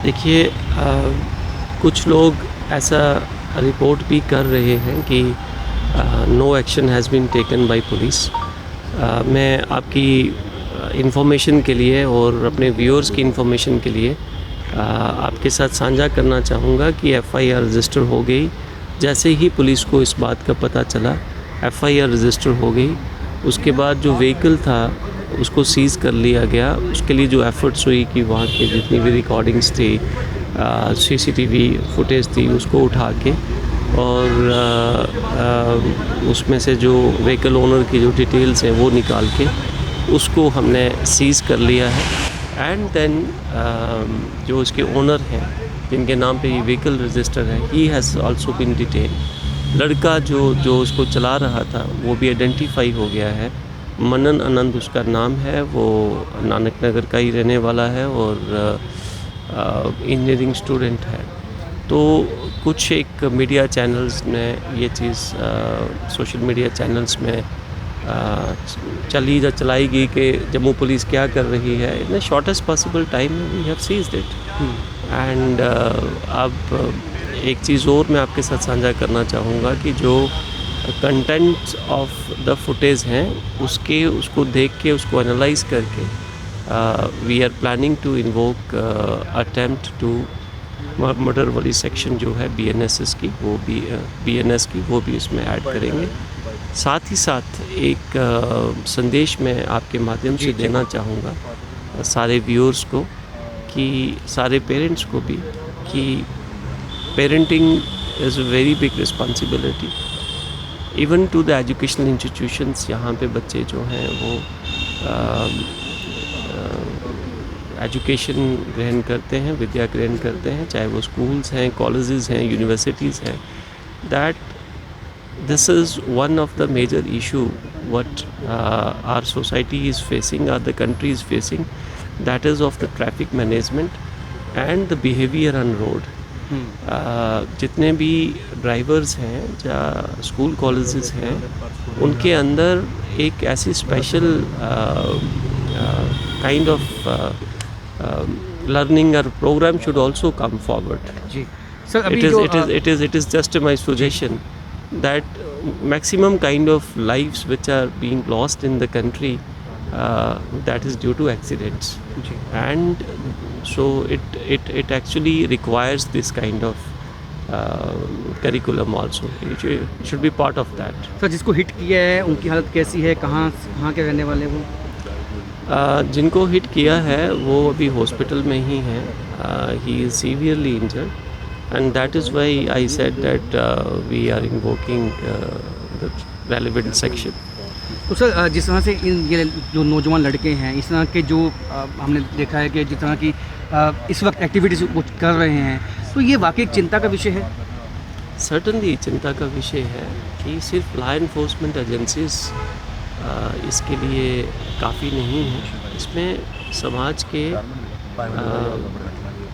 देखिए कुछ लोग ऐसा रिपोर्ट भी कर रहे हैं कि no action has been taken by police. मैं आपकी इंफॉर्मेशन के लिए और अपने व्यूअर्स की इंफॉर्मेशन के लिए आपके साथ साझा करना चाहूँगा कि एफआईआर रजिस्टर हो गई। जैसे ही पुलिस को इस बात का पता चला एफआईआर रजिस्टर हो गई। उसके बाद जो व्हीकल था उसको सीज़ कर लिया गया। उसके लिए जो एफ़र्ट्स हुई कि वहाँ की जितनी भी रिकॉर्डिंग्स थी, सीसीटीवी फुटेज थी, उसको उठा के और उसमें से जो व्हीकल ओनर की जो डिटेल्स हैं वो निकाल के उसको हमने सीज़ कर लिया है। एंड देन जो इसके ओनर हैं जिनके नाम पे ये व्हीकल रजिस्टर है, he has also been detain. लड़का जो उसको चला रहा था वो भी आइडेंटिफाई हो गया है। मनन आनंद उसका नाम है, वो नानक नगर का ही रहने वाला है और इंजीनियरिंग स्टूडेंट है। तो कुछ एक मीडिया चैनल्स ने ये चीज़ सोशल मीडिया चैनल्स में चलाई गई कि जम्मू पुलिस क्या कर रही है। In the shortest possible time we have seized it. And अब एक चीज़ और मैं आपके साथ साझा करना चाहूँगा कि जो कंटेंट ऑफ द फुटेज हैं उसको देख के उसको एनालाइज करके we are planning to invoke attempt to murder वाली सेक्शन जो है बीएनएस की वो भी इसमें ऐड करेंगे। साथ ही साथ एक संदेश मैं आपके माध्यम से देना चाहूँगा सारे व्यूअर्स को कि सारे पेरेंट्स को भी कि parenting is a very big responsibility even to the educational institutions. यहाँ पे बच्चे जो हैं वो एजुकेशन ग्रहण करते हैं, विद्या ग्रहण करते हैं, चाहे वो स्कूल्स हैं, कॉलेजेस हैं, यूनिवर्सिटीज़ हैं। That this is one of the major issue what our society is facing, or the country is facing, that is of the traffic management and the behaviour on road. जितने भी drivers हैं या school colleges हैं उनके अंदर एक ऐसी special kind of learning or program should also come forward. जी सर, अभी it is just my suggestion that maximum kind of lives which are being lost in the country that is due to accidents. जी. And so it actually requires this kind of curriculum also. It should be part of that. Sir, जिसको hit किया है उनकी हालत कैसी है, कहाँ के रहने वाले वो? जिनको हिट किया है वो अभी हॉस्पिटल में ही हैं। He is severely injured and that is why I said that we are invoking the relevant section. तो सर, जिस तरह से ये जो नौजवान लड़के हैं, इस तरह के जो हमने देखा है कि जिस तरह की इस वक्त एक्टिविटीज़ कुछ कर रहे हैं, तो ये वाकई एक चिंता का विषय है। सर्टनली चिंता का विषय है कि सिर्फ लॉ इन्फोर्समेंट एजेंसीज इसके लिए काफ़ी नहीं है। इसमें समाज के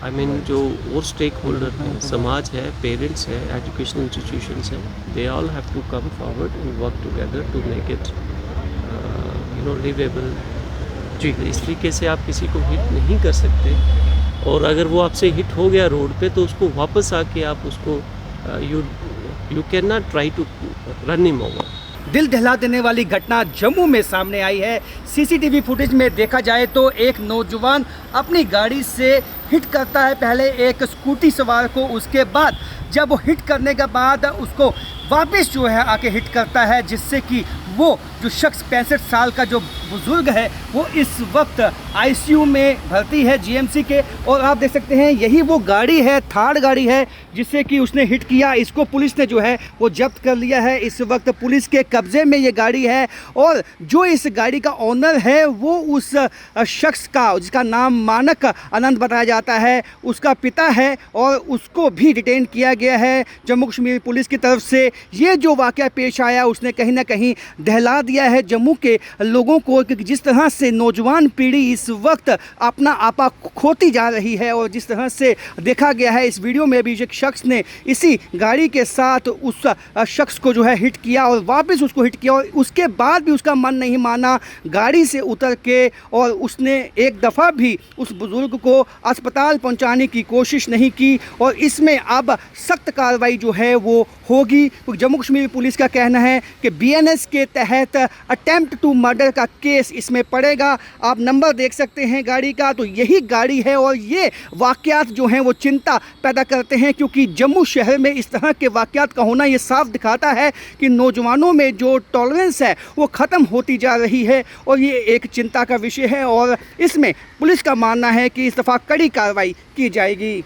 आई मीन जो और स्टेक होल्डर हैं, समाज है, पेरेंट्स है, एजुकेशनल इंस्टीट्यूशंस हैं, they all have to come forward and work together to make it liveable. जी, इस तरीके से आप किसी को हिट नहीं कर सकते और अगर वो आपसे हिट हो गया रोड पे तो उसको वापस आके आप उसको you can not try to run him over. दिल दहला देने वाली घटना जम्मू में सामने आई है। सीसीटीवी फुटेज में देखा जाए तो एक नौजवान अपनी गाड़ी से हिट करता है पहले एक स्कूटी सवार को, उसके बाद जब वो हिट करने के बाद उसको वापस जो है आके हिट करता है, जिससे कि वो जो शख्स 65 साल का जो बुज़ुर्ग है वो इस वक्त आईसीयू में भर्ती है जीएमसी के। और आप देख सकते हैं यही वो गाड़ी है, थार गाड़ी है जिससे कि उसने हिट किया। इसको पुलिस ने जो है वो जब्त कर लिया है। इस वक्त पुलिस के कब्ज़े में ये गाड़ी है और जो इस गाड़ी का ऑनर है वो उस शख्स का, जिसका नाम मानक आनंद बताया जाता है, उसका पिता है और उसको भी डिटेन किया गया है जम्मू कश्मीर पुलिस की तरफ से। ये जो वाक़या पेश आया उसने कहीं ना कहीं दहला दिया है जम्मू के लोगों को कि जिस तरह से नौजवान पीढ़ी इस वक्त अपना आपा खोती जा रही है और जिस तरह से देखा गया है इस वीडियो में भी एक शख्स ने इसी गाड़ी के साथ उस शख्स को जो है हिट किया और वापस उसको हिट किया और उसके बाद भी उसका मन नहीं माना, गाड़ी से उतर के और उसने एक दफ़ा भी उस बुज़ुर्ग को अस्पताल पहुंचाने की कोशिश नहीं की और इसमें अब सख्त कार्रवाई जो है वो होगी। जम्मू कश्मीर पुलिस का कहना है कि BNS के तहत अटेम्प्ट टू मर्डर का केस इसमें पड़ेगा। आप नंबर देख सकते हैं गाड़ी का, तो यही गाड़ी है और ये वाक़यात जो हैं वो चिंता पैदा करते हैं क्योंकि जम्मू शहर में इस तरह के वाक़यात का होना ये साफ दिखाता है कि नौजवानों में जो टॉलरेंस है वो ख़त्म होती जा रही है और ये एक चिंता का विषय है और इसमें पुलिस का मानना है कि इस दफ़ा कड़ी कार्रवाई की जाएगी।